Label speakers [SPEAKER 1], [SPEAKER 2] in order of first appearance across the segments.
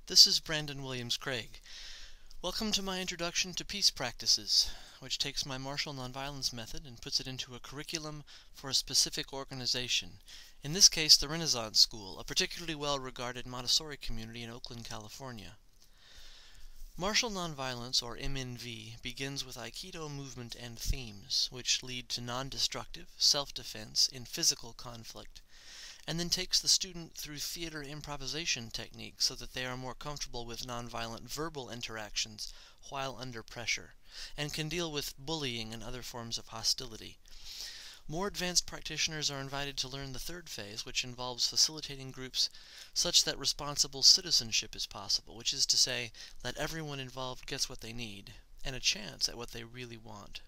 [SPEAKER 1] This is Brandon Williamscraig. Welcome to my introduction to peace practices, which takes my Martial Nonviolence method and puts it into a curriculum for a specific organization. In this case, the Renaissance School, a particularly well-regarded Montessori community in Oakland, California. Martial Nonviolence, or MNv, begins with Aikido movement and themes, which lead to non-destructive self-defense in physical conflict, and then takes the student through theater improvisation techniques so that they are more comfortable with nonviolent verbal interactions while under pressure, and can deal with bullying and other forms of hostility. More advanced practitioners are invited to learn the third phase, which involves facilitating groups such that responsible citizenship is possible, which is to say that everyone involved gets what they need, and a chance at what they really want.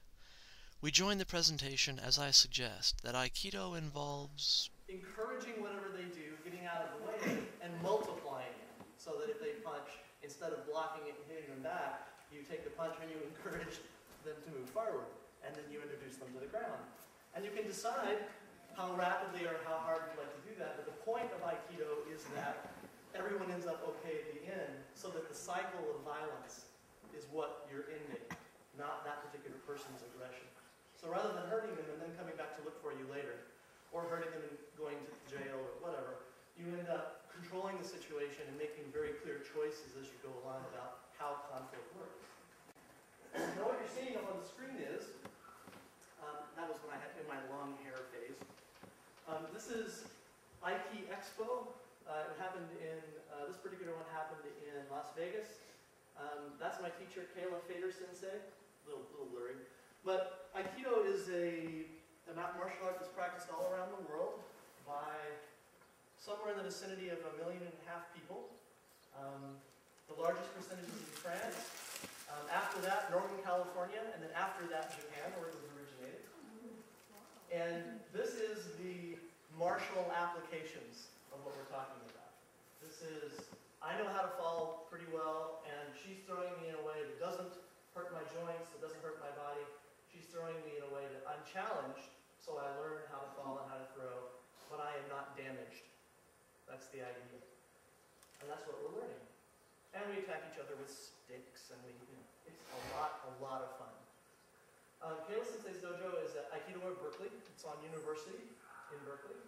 [SPEAKER 1] We join the presentation as I suggest that Aikido involves
[SPEAKER 2] encouraging whatever they do, getting out of the way, and multiplying it. So that if they punch, instead of blocking it and hitting them back, you take the punch and you encourage them to move forward. And then you introduce them to the ground. And you can decide how rapidly or how hard you'd like to do that. But the point of Aikido is that everyone ends up okay at the end, so that the cycle of violence is what you're ending, not that particular person's aggression. So rather than hurting them and then coming back to look for you later, or hurting them and going to jail or whatever, you end up controlling the situation and making very clear choices as you go along about how conflict works. Now what you're seeing up on the screen is, that was when I had in my long hair phase. This is PxPx. It happened in, this particular one happened in Las Vegas. That's my teacher, Kayla Fader Sensei. A little blurry. But Aikido is a martial art that's practiced all around the world by somewhere in the vicinity of 1.5 million people. The largest percentage is in France. After that, Northern California, and then after that, Japan, where it was originated. And this is the martial applications of what we're talking about. This is, I know how to fall pretty well, and she's throwing me in a way that doesn't hurt my joints, that doesn't hurt my body. She's throwing me in a way that I'm challenged, so I learn how to fall and how to throw, but I am not damaged. That's the idea. And that's what we're learning. And we attack each other with sticks, and it's a lot of fun. Kayla Sensei's dojo is at Aikido at Berkeley. It's on University in Berkeley.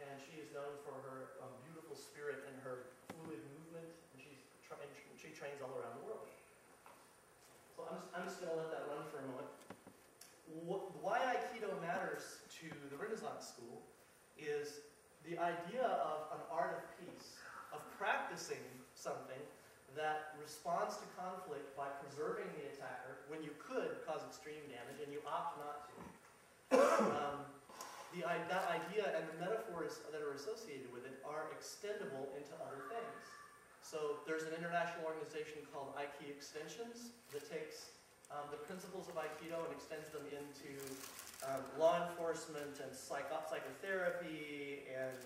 [SPEAKER 2] And she is known for her beautiful spirit and her fluid movement, and she trains all around the world. So I'm just going to let that run for a moment. Why Aikido matters to the Renaissance School is the idea of an art of peace, of practicing something that responds to conflict by preserving the attacker when you could cause extreme damage and you opt not to. That idea and the metaphors that are associated with it are extendable into other things. So there's an international organization called Aiki Extensions that takes the principles of Aikido and extends them into law enforcement and psychotherapy and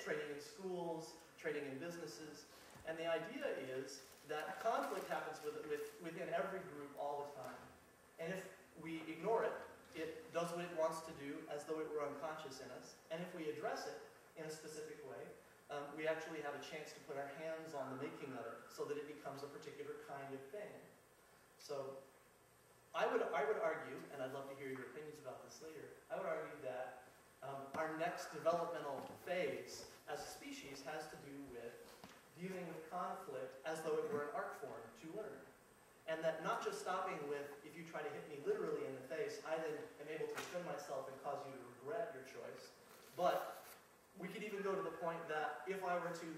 [SPEAKER 2] training in schools, training in businesses. And the idea is that conflict happens within every group all the time. And if we ignore it, it does what it wants to do as though it were unconscious in us. And if we address it in a specific way, we actually have a chance to put our hands on the making of it so that it becomes a particular kind of thing. So I would argue, and I'd love to hear your opinions about this later, I would argue that our next developmental phase as a species has to do with dealing with conflict as though it were an art form to learn. And that not just stopping with, if you try to hit me literally in the face, I then am able to defend myself and cause you to regret your choice. But we could even go to the point that if I were to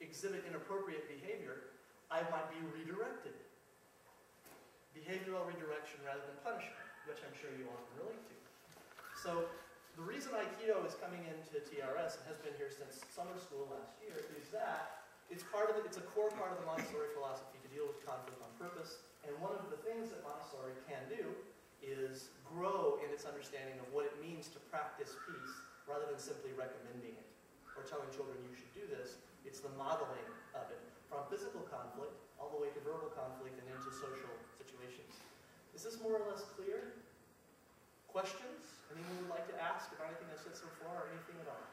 [SPEAKER 2] exhibit inappropriate behavior, I might be redirected. Behavioral redirection rather than punishment, which I'm sure you all can relate to. So the reason Aikido is coming into TRS and has been here since summer school last year is that it's a core part of the Montessori philosophy to deal with conflict on purpose. And one of the things that Montessori can do is grow in its understanding of what it means to practice peace rather than simply recommending it or telling children you should do this. It's the modeling of it from physical conflict all the way to verbal conflict and into social situations. Is this more or less clear? Questions? Anyone would like to ask about anything I've said so far or anything at all?